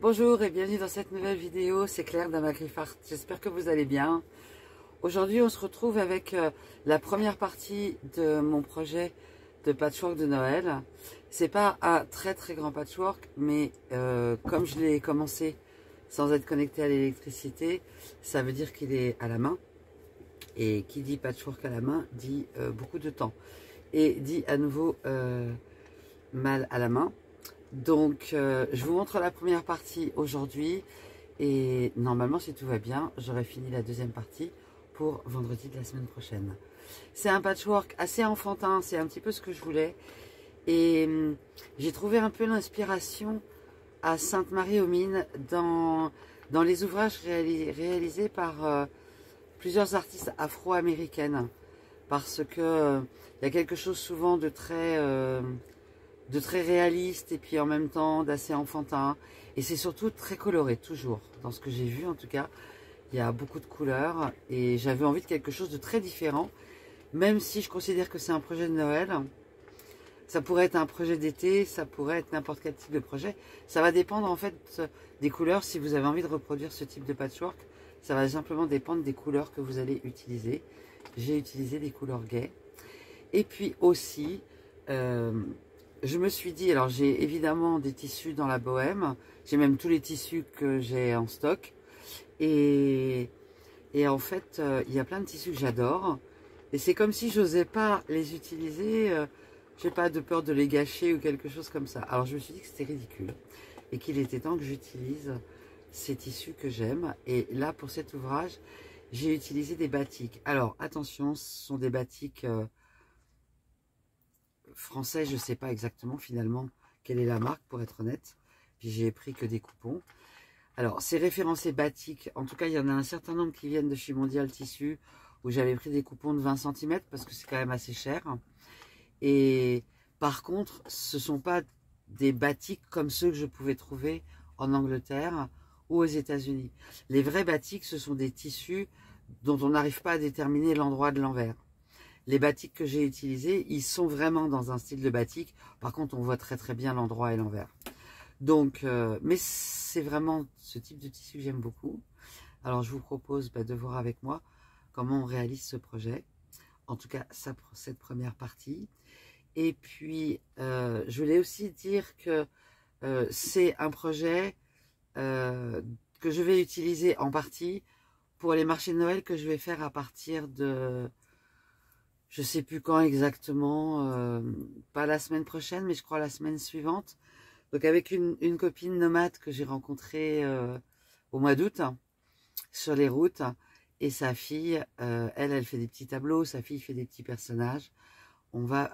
Bonjour et bienvenue dans cette nouvelle vidéo, c'est Claire d'Amagrifart. J'espère que vous allez bien. Aujourd'hui on se retrouve avec la première partie de mon projet de patchwork de Noël. C'est pas un très grand patchwork, mais comme je l'ai commencé sans être connecté à l'électricité, ça veut dire qu'il est à la main. Et qui dit patchwork à la main dit beaucoup de temps. Et dit à nouveau mal à la main. Donc je vous montre la première partie aujourd'hui et normalement si tout va bien j'aurai fini la deuxième partie pour vendredi de la semaine prochaine. C'est un patchwork assez enfantin, c'est un petit peu ce que je voulais et j'ai trouvé un peu l'inspiration à Sainte-Marie-aux-Mines dans les ouvrages réalisés par plusieurs artistes afro-américaines parce que il y a quelque chose souvent de très réaliste et puis en même temps d'assez enfantin. Et c'est surtout très coloré, toujours. Dans ce que j'ai vu en tout cas, il y a beaucoup de couleurs et j'avais envie de quelque chose de très différent. Même si je considère que c'est un projet de Noël, ça pourrait être un projet d'été, ça pourrait être n'importe quel type de projet. Ça va dépendre en fait des couleurs. Si vous avez envie de reproduire ce type de patchwork, ça va simplement dépendre des couleurs que vous allez utiliser. J'ai utilisé des couleurs gaies. Et puis aussi... je me suis dit, alors j'ai évidemment des tissus dans la bohème, j'ai même tous les tissus que j'ai en stock, et en fait il y a plein de tissus que j'adore, et c'est comme si j'osais pas les utiliser, j'ai pas de peur de les gâcher ou quelque chose comme ça. Alors je me suis dit que c'était ridicule, et qu'il était temps que j'utilise ces tissus que j'aime, et là pour cet ouvrage, j'ai utilisé des batiks. Alors attention, ce sont des batiks... français, je ne sais pas exactement finalement quelle est la marque pour être honnête. Puis j'ai pris que des coupons. Alors c'est référencé batik. En tout cas il y en a un certain nombre qui viennent de chez Mondial Tissu où j'avais pris des coupons de 20 cm parce que c'est quand même assez cher. Et par contre ce ne sont pas des batiks comme ceux que je pouvais trouver en Angleterre ou aux États-Unis. Les vrais batiks ce sont des tissus dont on n'arrive pas à déterminer l'endroit de l'envers. Les batiks que j'ai utilisés, ils sont vraiment dans un style de batik. Par contre, on voit très bien l'endroit et l'envers. Donc, mais c'est vraiment ce type de tissu que j'aime beaucoup. Alors, je vous propose de voir avec moi comment on réalise ce projet. En tout cas, cette première partie. Et puis, je voulais aussi dire que c'est un projet que je vais utiliser en partie pour les marchés de Noël que je vais faire à partir de... je sais plus quand exactement, pas la semaine prochaine, mais je crois la semaine suivante. Donc avec une copine nomade que j'ai rencontrée au mois d'août, sur les routes, et sa fille, elle fait des petits tableaux, sa fille fait des petits personnages. On va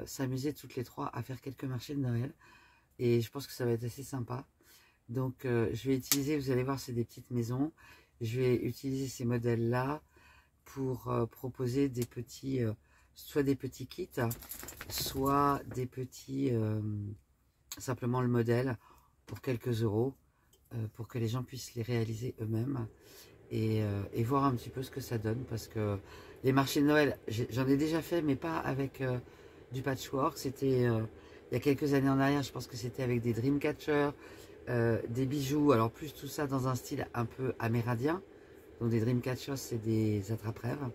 s'amuser toutes les trois à faire quelques marchés de Noël, et je pense que ça va être assez sympa. Donc je vais utiliser, vous allez voir, c'est des petites maisons. Je vais utiliser ces modèles-là pour proposer des petits, soit des petits kits, soit des petits, simplement le modèle pour quelques euros, pour que les gens puissent les réaliser eux-mêmes et voir un petit peu ce que ça donne, parce que les marchés de Noël, j'en ai déjà fait, mais pas avec du patchwork. C'était il y a quelques années en arrière, je pense que c'était avec des dreamcatchers, des bijoux, alors plus tout ça dans un style un peu amérindien. Donc des dreamcatchers, c'est des attrape-rêves.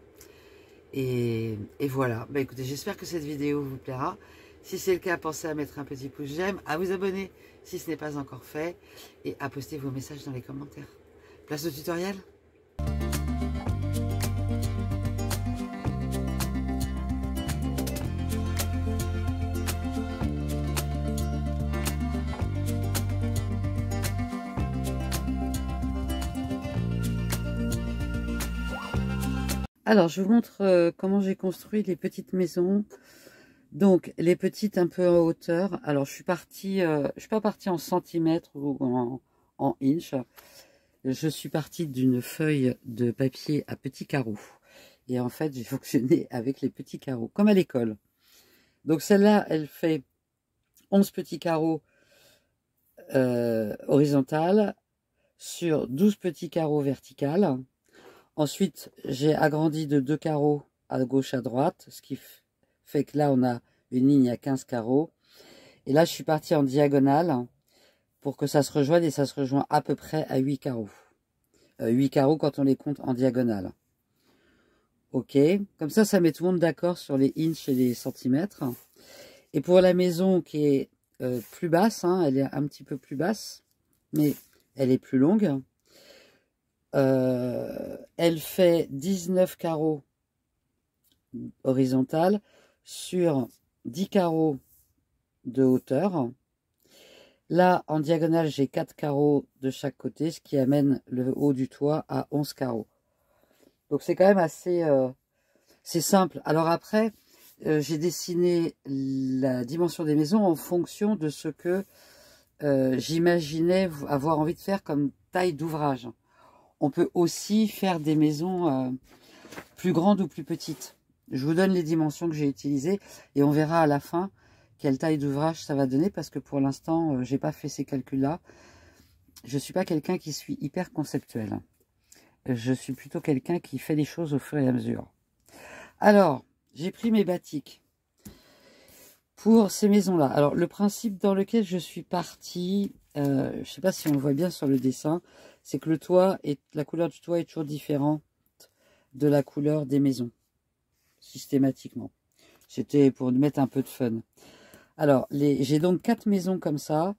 Et voilà. Écoutez, j'espère que cette vidéo vous plaira. Si c'est le cas, pensez à mettre un petit pouce j'aime, à vous abonner si ce n'est pas encore fait, et à poster vos messages dans les commentaires. Place au tutoriel. Alors, je vous montre comment j'ai construit les petites maisons. Donc, les petites un peu en hauteur. Alors, je suis pas partie en centimètres ou en inch. Je suis partie d'une feuille de papier à petits carreaux. Et en fait, j'ai fonctionné avec les petits carreaux, comme à l'école. Donc, celle-là, elle fait 11 petits carreaux horizontales sur 12 petits carreaux verticales. Ensuite, j'ai agrandi de 2 carreaux à gauche à droite, ce qui fait que là, on a une ligne à 15 carreaux. Et là, je suis partie en diagonale pour que ça se rejoigne, et ça se rejoint à peu près à 8 carreaux. 8 carreaux quand on les compte en diagonale. Ok, comme ça met tout le monde d'accord sur les inches et les centimètres. Et pour la maison qui est plus basse, hein, elle est un petit peu plus basse, mais elle est plus longue. Elle fait 19 carreaux horizontal sur 10 carreaux de hauteur. Là, en diagonale, j'ai 4 carreaux de chaque côté, ce qui amène le haut du toit à 11 carreaux. Donc, c'est quand même assez c'est simple. Alors après, j'ai dessiné la dimension des maisons en fonction de ce que j'imaginais avoir envie de faire comme taille d'ouvrage. On peut aussi faire des maisons plus grandes ou plus petites. Je vous donne les dimensions que j'ai utilisées et on verra à la fin quelle taille d'ouvrage ça va donner, parce que pour l'instant, j'ai pas fait ces calculs-là. Je suis pas quelqu'un qui suis hyper conceptuel. Je suis plutôt quelqu'un qui fait les choses au fur et à mesure. Alors, j'ai pris mes batiks pour ces maisons-là. Alors, le principe dans lequel je suis partie, je ne sais pas si on le voit bien sur le dessin, c'est que le toit, la couleur du toit est toujours différente de la couleur des maisons, systématiquement. C'était pour mettre un peu de fun. Alors, j'ai donc 4 maisons comme ça.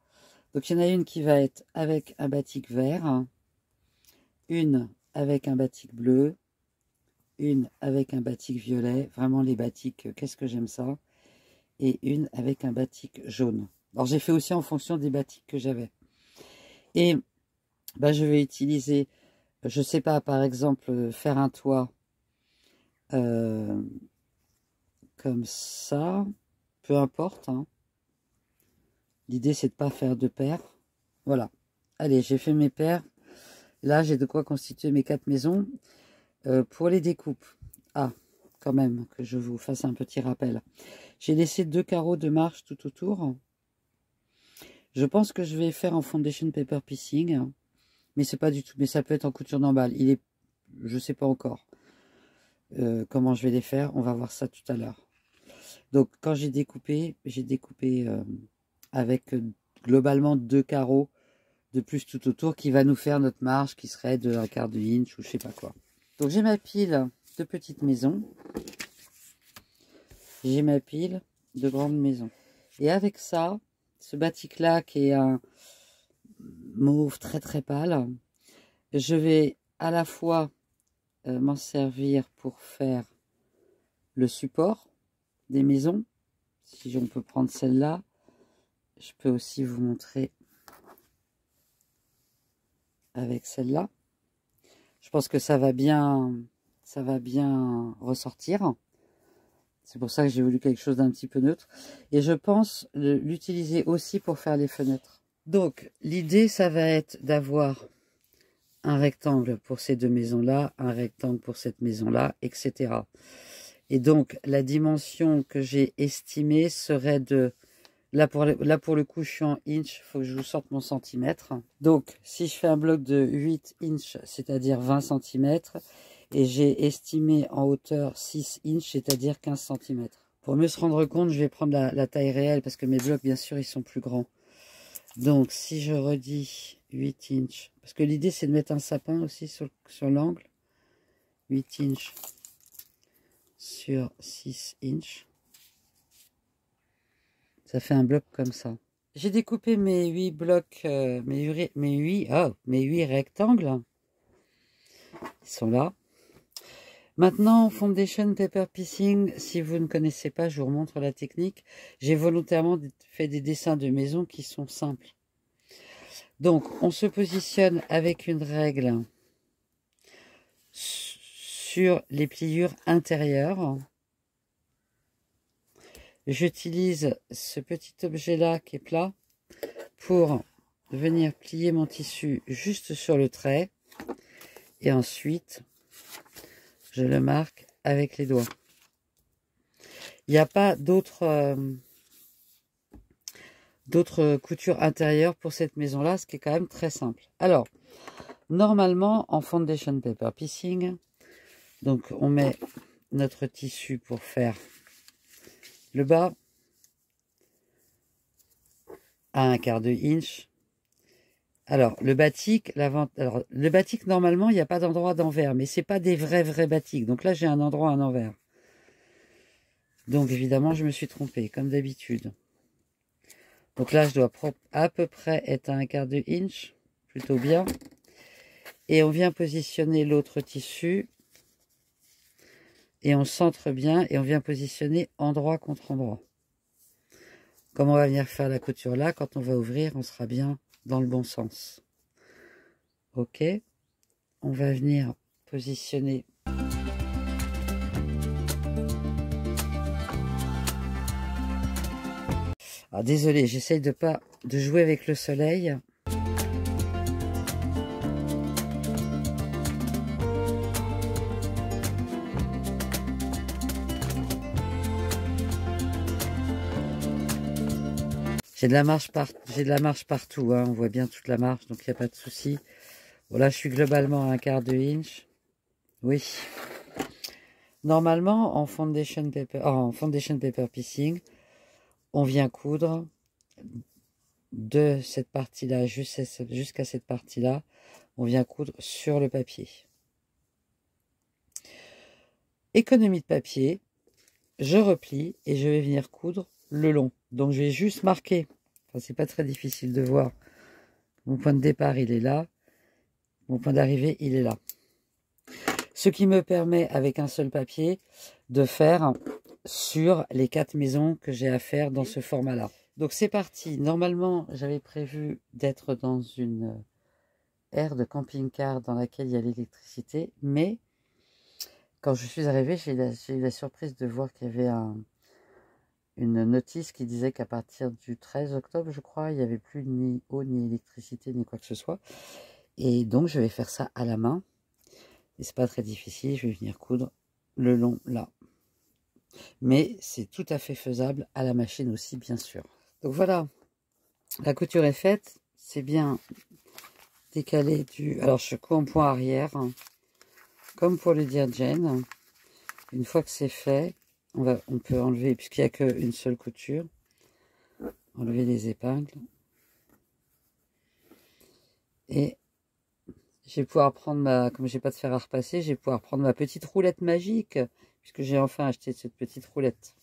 Donc, il y en a une qui va être avec un batik vert, une avec un batik bleu, une avec un batik violet, vraiment les batiks, qu'est-ce que j'aime ça, et une avec un batik jaune. Alors, j'ai fait aussi en fonction des batiks que j'avais. Et ben, je vais utiliser, je sais pas, par exemple, faire un toit comme ça, peu importe, hein. L'idée, c'est de pas faire de paires. Voilà. Allez, j'ai fait mes paires. Là, j'ai de quoi constituer mes 4 maisons. Pour les découpes, quand même, que je vous fasse un petit rappel. J'ai laissé 2 carreaux de marche tout autour. Je pense que je vais faire en foundation paper piecing, mais c'est pas du tout. Mais ça peut être en couture d'emballe. Je sais pas encore comment je vais les faire. On va voir ça tout à l'heure. Donc, quand j'ai découpé avec globalement 2 carreaux de plus tout autour qui va nous faire notre marge qui serait de 1/4 inch ou je sais pas quoi. Donc, j'ai ma pile de petites maisons. J'ai ma pile de grandes maisons. Et avec ça, ce batik-là qui est un mauve très très pâle, je vais à la fois m'en servir pour faire le support des maisons. Si on peut prendre celle-là, je peux aussi vous montrer avec celle-là. Je pense que ça va bien ressortir. C'est pour ça que j'ai voulu quelque chose d'un petit peu neutre. Et je pense l'utiliser aussi pour faire les fenêtres. Donc, l'idée, ça va être d'avoir un rectangle pour ces 2 maisons-là, un rectangle pour cette maison-là, etc. Et donc, la dimension que j'ai estimée serait de... Là pour le coup, je suis en inch, il faut que je vous sorte mon centimètre. Donc, si je fais un bloc de 8 inches, c'est-à-dire 20 cm, et j'ai estimé en hauteur 6 inches, c'est-à-dire 15 cm. Pour mieux se rendre compte, je vais prendre la taille réelle, parce que mes blocs, bien sûr, ils sont plus grands. Donc, si je redis 8 inches, parce que l'idée, c'est de mettre un sapin aussi sur l'angle. 8 inches sur 6 inches. Ça fait un bloc comme ça. J'ai découpé mes 8 blocs, mes 8 rectangles. Ils sont là. Maintenant, foundation paper piecing, si vous ne connaissez pas, je vous remontre la technique. J'ai volontairement fait des dessins de maison qui sont simples. Donc, on se positionne avec une règle sur les pliures intérieures. J'utilise ce petit objet-là qui est plat pour venir plier mon tissu juste sur le trait. Et ensuite, je le marque avec les doigts. Il n'y a pas d'autres coutures intérieures pour cette maison-là, ce qui est quand même très simple. Alors, normalement, en foundation paper piecing, donc on met notre tissu pour faire le bas à 1/4 inch. Alors, le batik, normalement, il n'y a pas d'endroit d'envers, mais c'est pas des vrais batiks. Donc là, j'ai un endroit à envers. Donc, évidemment, je me suis trompée, comme d'habitude. Donc là, je dois à peu près être à 1/4 de inch, plutôt bien. Et on vient positionner l'autre tissu. Et on centre bien, et on vient positionner endroit contre endroit. Comme on va venir faire la couture là, quand on va ouvrir, on sera bien dans le bon sens. Ok, on va venir positionner. Ah, désolé, j'essaye de jouer avec le soleil. J'ai de la marge partout, hein. On voit bien toute la marge, donc il n'y a pas de souci. Bon, là, je suis globalement à 1/4 de inch. Oui. Normalement, en foundation paper piecing, on vient coudre de cette partie-là jusqu'à cette partie-là. On vient coudre sur le papier. Économie de papier, je replie et je vais venir coudre le long. Donc je vais juste marquer, enfin c'est pas très difficile de voir, mon point de départ il est là, mon point d'arrivée il est là. Ce qui me permet avec un seul papier de faire sur les 4 maisons que j'ai à faire dans ce format là. Donc c'est parti, normalement j'avais prévu d'être dans une aire de camping-car dans laquelle il y a l'électricité, mais quand je suis arrivée j'ai eu la surprise de voir qu'il y avait une notice qui disait qu'à partir du 13 octobre, je crois, il n'y avait plus ni eau, ni électricité, ni quoi que ce soit. Et donc, je vais faire ça à la main. Et c'est pas très difficile, je vais venir coudre le long là. Mais c'est tout à fait faisable à la machine aussi, bien sûr. Donc voilà, la couture est faite. C'est bien décalé du... Alors, je couds en point arrière, hein, comme pour le Diagen. Une fois que c'est fait, on peut enlever, puisqu'il n'y a qu'une seule couture, enlever les épingles. Et je vais pouvoir prendre comme j'ai pas de fer à repasser, je vais pouvoir prendre ma petite roulette magique, puisque j'ai enfin acheté cette petite roulette.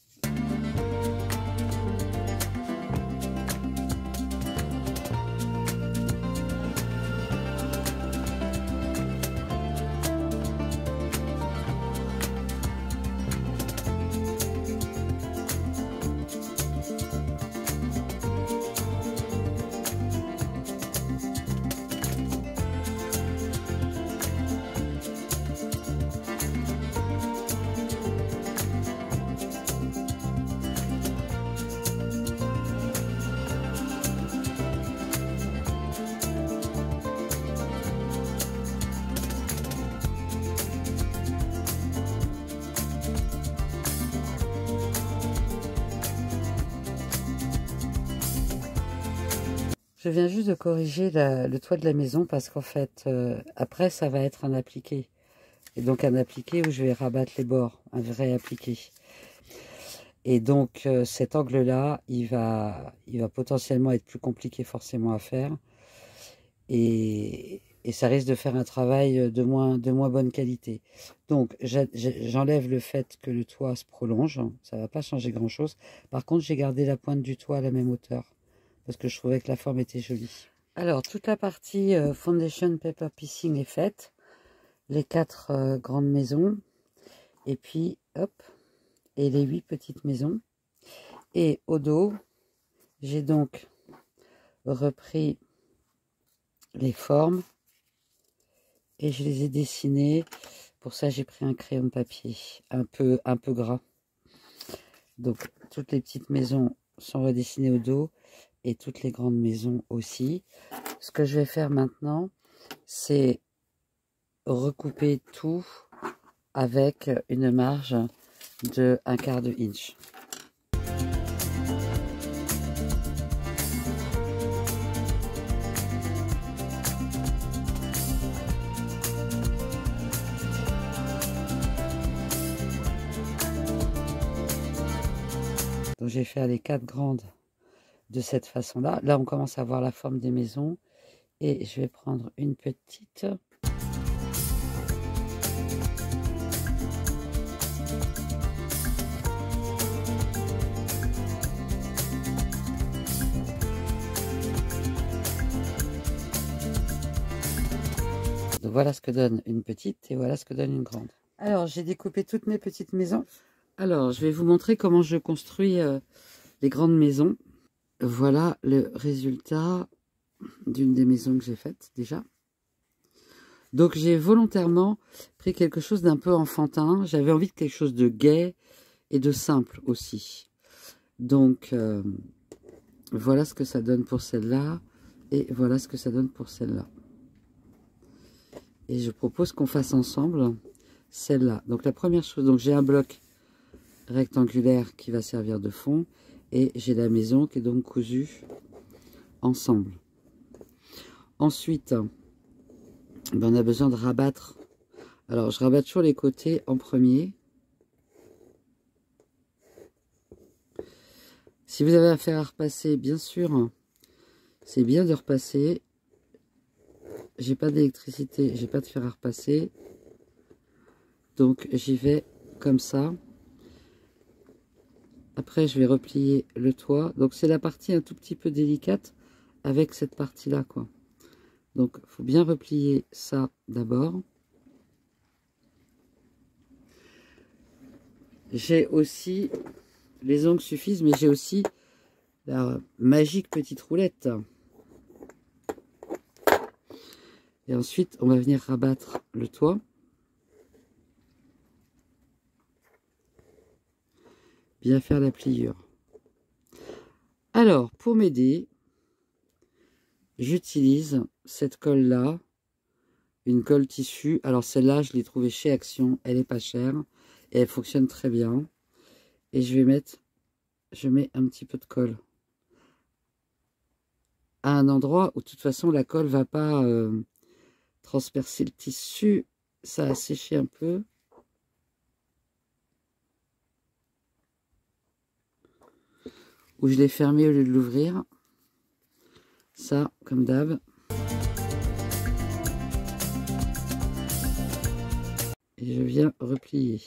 Je viens juste de corriger le toit de la maison parce qu'en fait, après, ça va être un appliqué. Et donc un appliqué où je vais rabattre les bords, un vrai appliqué. Et donc cet angle-là, il va potentiellement être plus compliqué forcément à faire. Et ça risque de faire un travail de moins bonne qualité. Donc j'enlève le fait que le toit se prolonge, ça ne va pas changer grand-chose. Par contre, j'ai gardé la pointe du toit à la même hauteur, parce que je trouvais que la forme était jolie. Alors, toute la partie Foundation Paper Piecing est faite. Les 4 grandes maisons. Et puis, hop, et les 8 petites maisons. Et au dos, j'ai donc repris les formes. Et je les ai dessinées. Pour ça, j'ai pris un crayon de papier un peu gras. Donc, toutes les petites maisons sont redessinées au dos. Et toutes les grandes maisons aussi. Ce que je vais faire maintenant, c'est recouper tout avec une marge de 1/4 de inch. Donc je vais faire les 4 grandes de cette façon-là. Là, on commence à voir la forme des maisons. Et je vais prendre une petite. Donc voilà ce que donne une petite et voilà ce que donne une grande. Alors j'ai découpé toutes mes petites maisons. Alors je vais vous montrer comment je construis les grandes maisons. Voilà le résultat d'une des maisons que j'ai faites déjà. Donc j'ai volontairement pris quelque chose d'un peu enfantin. J'avais envie de quelque chose de gai et de simple aussi. Donc voilà ce que ça donne pour celle-là. Et voilà ce que ça donne pour celle-là. Et je propose qu'on fasse ensemble celle-là. Donc la première chose, donc j'ai un bloc rectangulaire qui va servir de fond. Et j'ai la maison qui est donc cousue ensemble. Ensuite, ben on a besoin de rabattre. Alors je rabatte toujours les côtés en premier. Si vous avez affaire à repasser, bien sûr, c'est bien de repasser. J'ai pas d'électricité, j'ai pas de fer à repasser. Donc j'y vais comme ça. Après je vais replier le toit. Donc c'est la partie un tout petit peu délicate avec cette partie-là, quoi. Donc il faut bien replier ça d'abord. J'ai aussi, les ongles suffisent, mais j'ai aussi la magique petite roulette. Et ensuite, on va venir rabattre le toit. Bien faire la pliure. Alors, pour m'aider, j'utilise cette colle-là, une colle tissu. Alors, celle-là, je l'ai trouvée chez Action. Elle est pas chère et elle fonctionne très bien. Et je mets un petit peu de colle à un endroit où, de toute façon, la colle va pas transpercer le tissu. Ça a séché un peu. Où je l'ai fermé au lieu de l'ouvrir. Ça, comme d'hab. Et je viens replier.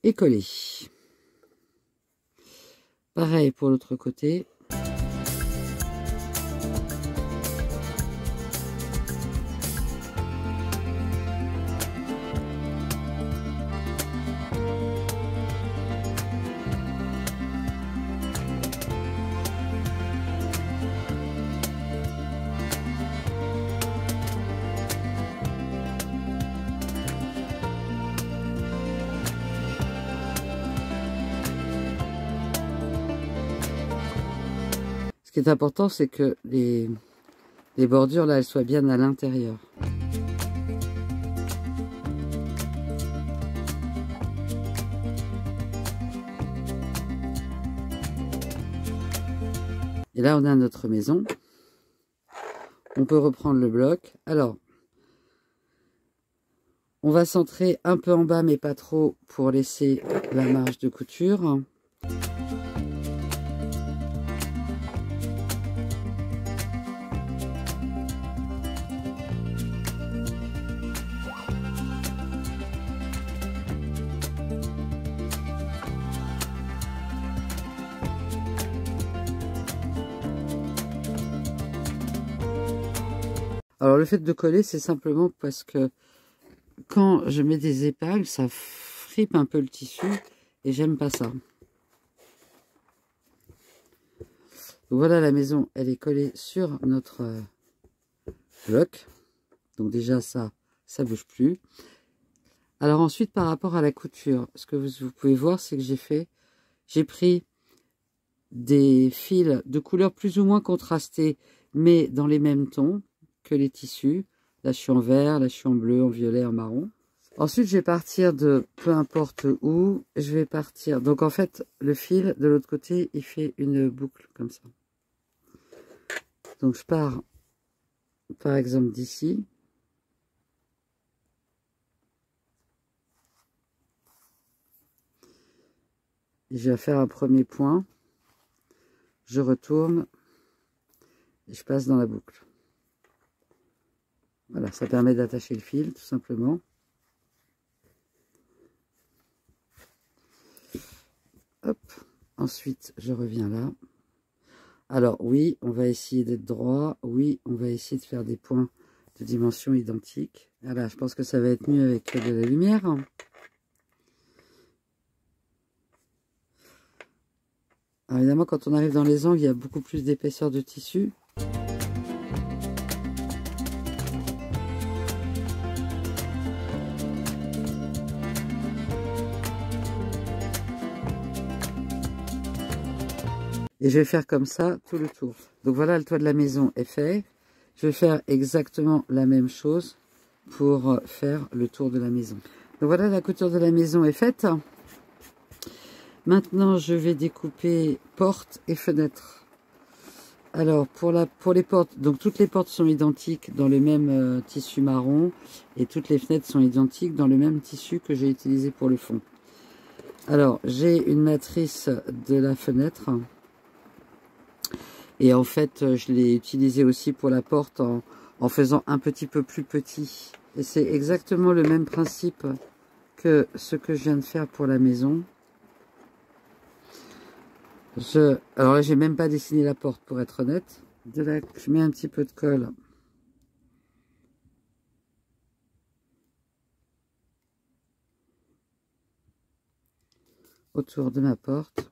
Et coller. Pareil pour l'autre côté. Ce qui est important, c'est que les bordures, là, elles soient bien à l'intérieur. Et là, on a notre maison. On peut reprendre le bloc. Alors, on va centrer un peu en bas, mais pas trop, pour laisser la marge de couture. Alors le fait de coller, c'est simplement parce que quand je mets des épingles, ça fripe un peu le tissu et j'aime pas ça. Donc voilà, la maison, elle est collée sur notre bloc. Donc déjà ça bouge plus. Alors ensuite, par rapport à la couture, ce que vous pouvez voir, c'est que j'ai pris des fils de couleurs plus ou moins contrastées, mais dans les mêmes tons que les tissus. Là, je suis en vert, là, je suis en bleu, en violet, en marron. Ensuite, je vais partir de peu importe où. Je vais partir. Donc, en fait, le fil de l'autre côté, il fait une boucle comme ça. Donc, je pars, par exemple, d'ici. Je vais faire un premier point. Je retourne. Et je passe dans la boucle. Voilà, ça permet d'attacher le fil, tout simplement. Hop, ensuite, je reviens là. Alors, oui, on va essayer d'être droit. Oui, on va essayer de faire des points de dimension identiques. Voilà, je pense que ça va être mieux avec de la lumière. Alors, évidemment, quand on arrive dans les angles, il y a beaucoup plus d'épaisseur de tissu. Et je vais faire comme ça tout le tour. Donc voilà, le toit de la maison est fait. Je vais faire exactement la même chose pour faire le tour de la maison. Donc voilà, la couture de la maison est faite. Maintenant, je vais découper portes et fenêtres. Alors, pour les portes, donc toutes les portes sont identiques dans le même tissu marron. Et toutes les fenêtres sont identiques dans le même tissu que j'ai utilisé pour le fond. Alors, j'ai une matrice de la fenêtre. Et en fait, je l'ai utilisé aussi pour la porte en faisant un petit peu plus petit. Et c'est exactement le même principe que ce que je viens de faire pour la maison. Alors là, j'ai même pas dessiné la porte pour être honnête. Je mets un petit peu de colle. Autour de ma porte.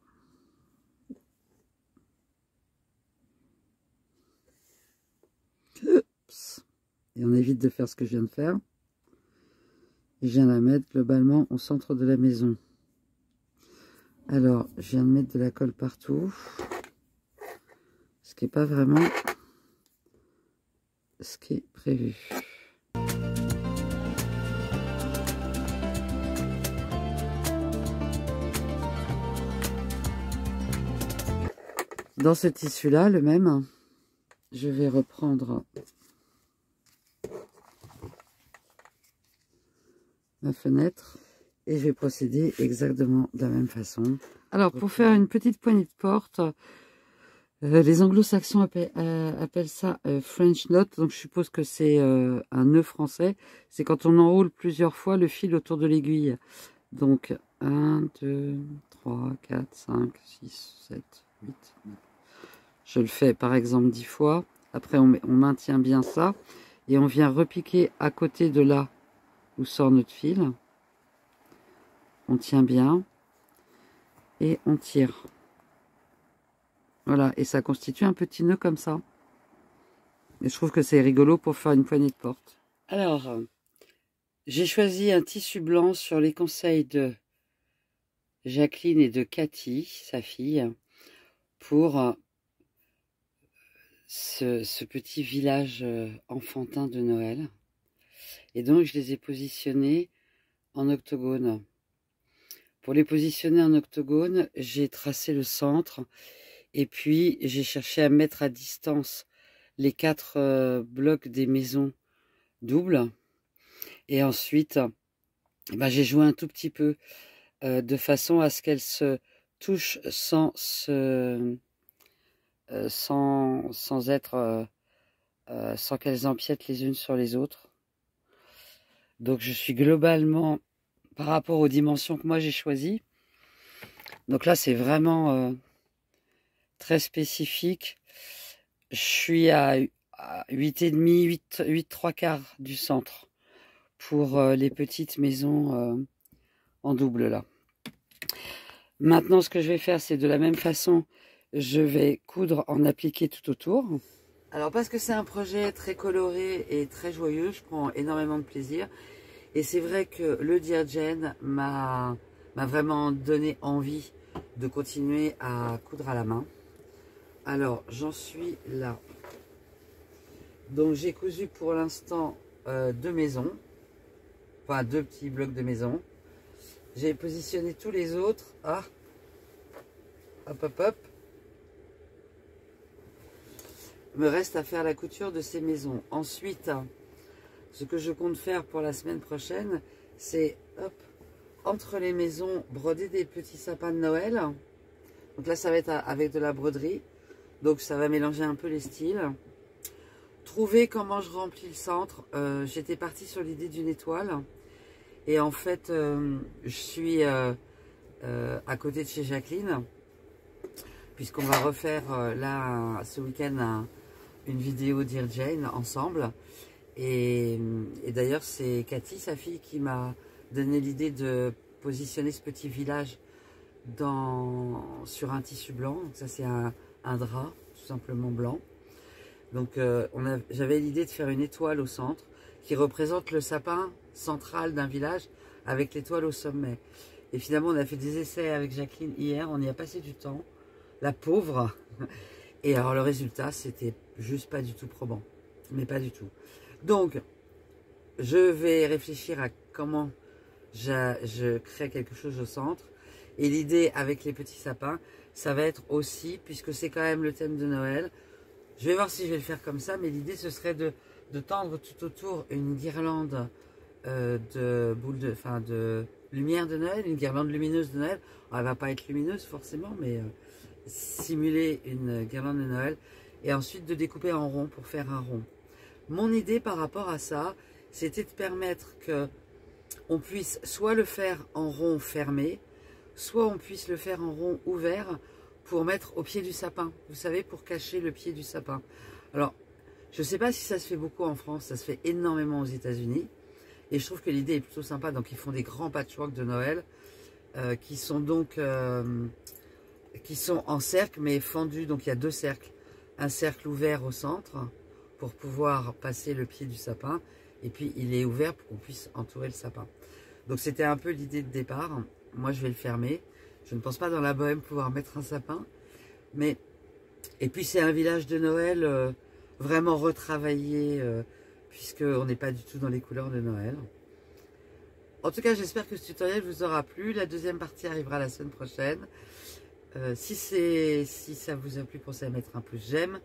Et on évite de faire ce que je viens de faire. Et je viens la mettre globalement au centre de la maison. Alors, je viens de mettre de la colle partout. Ce qui n'est pas vraiment ce qui est prévu. Dans ce tissu-là, le même, je vais reprendre ma fenêtre et je vais procéder exactement de la même façon. Alors, pour faire une petite poignée de porte, les anglo-saxons appellent ça French knot, donc je suppose que c'est un nœud français. C'est quand on enroule plusieurs fois le fil autour de l'aiguille. Donc, 1, 2, 3, 4, 5, 6, 7, 8, 9. Je le fais par exemple 10 fois. Après, on maintient bien ça. Et on vient repiquer à côté de là où sort notre fil. On tient bien. Et on tire. Voilà. Et ça constitue un petit nœud comme ça. Et je trouve que c'est rigolo pour faire une poignée de porte. Alors, j'ai choisi un tissu blanc sur les conseils de Jacqueline et de Cathy, sa fille, pour ce petit village enfantin de Noël. Et donc, je les ai positionnés en octogone. Pour les positionner en octogone, j'ai tracé le centre et puis j'ai cherché à mettre à distance les 4 blocs des maisons doubles. Et ensuite, j'ai joué un tout petit peu de façon à ce qu'elles se touchent sans qu'elles empiètent les unes sur les autres. Donc je suis globalement, par rapport aux dimensions que moi j'ai choisies, donc là c'est vraiment très spécifique. Je suis à 8,5, 8 3/4 du centre pour les petites maisons en double là. Maintenant ce que je vais faire, c'est de la même façon, je vais coudre en appliqué tout autour. Alors parce que c'est un projet très coloré et très joyeux, je prends énormément de plaisir. Et c'est vrai que le Dear Jane m'a vraiment donné envie de continuer à coudre à la main. Alors j'en suis là. Donc j'ai cousu pour l'instant 2 maisons. Enfin 2 petits blocs de maison. J'ai positionné tous les autres. Ah, hop hop hop. Il me reste à faire la couture de ces maisons. Ensuite, ce que je compte faire pour la semaine prochaine, c'est entre les maisons broder des petits sapins de Noël. Donc là, ça va être avec de la broderie. Donc ça va mélanger un peu les styles. Trouver comment je remplis le centre. J'étais partie sur l'idée d'une étoile. Et en fait, je suis à côté de chez Jacqueline. Puisqu'on va refaire là, ce week-end, une vidéo Dear Jane ensemble. Et d'ailleurs, c'est Cathy, sa fille, qui m'a donné l'idée de positionner ce petit village sur un tissu blanc. Donc ça, c'est un drap, tout simplement blanc. Donc j'avais l'idée de faire une étoile au centre qui représente le sapin central d'un village avec l'étoile au sommet. Et finalement, on a fait des essais avec Jacqueline hier, on y a passé du temps. La pauvre. Et alors le résultat, c'était juste pas du tout probant. Mais pas du tout. Donc, je vais réfléchir à comment je crée quelque chose au centre. Et l'idée avec les petits sapins, ça va être aussi, puisque c'est quand même le thème de Noël, je vais voir si je vais le faire comme ça, mais l'idée ce serait de tendre tout autour une guirlande de lumière de Noël, une guirlande lumineuse de Noël. Alors, elle va pas être lumineuse forcément, mais simuler une guirlande de Noël. Et ensuite de découper en rond pour faire un rond. Mon idée par rapport à ça, c'était de permettre que on puisse soit le faire en rond fermé, soit on puisse le faire en rond ouvert pour mettre au pied du sapin. Vous savez, pour cacher le pied du sapin. Alors, je ne sais pas si ça se fait beaucoup en France, ça se fait énormément aux États-Unis. Et je trouve que l'idée est plutôt sympa. Donc, ils font des grands patchwork de Noël qui sont donc qui sont en cercle, mais fendus. Donc, il y a deux cercles. Un cercle ouvert au centre pour pouvoir passer le pied du sapin. Et puis, il est ouvert pour qu'on puisse entourer le sapin. Donc, c'était un peu l'idée de départ. Moi, je vais le fermer. Je ne pense pas dans la bohème pouvoir mettre un sapin. Mais, et puis, c'est un village de Noël vraiment retravaillé, puisqu'on n'est pas du tout dans les couleurs de Noël. En tout cas, j'espère que ce tutoriel vous aura plu. La deuxième partie arrivera la semaine prochaine. Si ça vous a plu, pensez à mettre un pouce j'aime,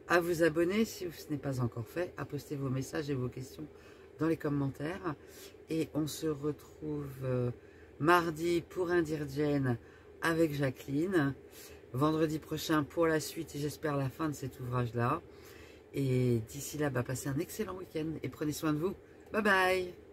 à vous abonner si ce n'est pas encore fait, à poster vos messages et vos questions dans les commentaires. Et on se retrouve mardi pour un Dear Jane avec Jacqueline, vendredi prochain pour la suite et j'espère la fin de cet ouvrage-là. Et d'ici là, passez un excellent week-end et prenez soin de vous. Bye bye!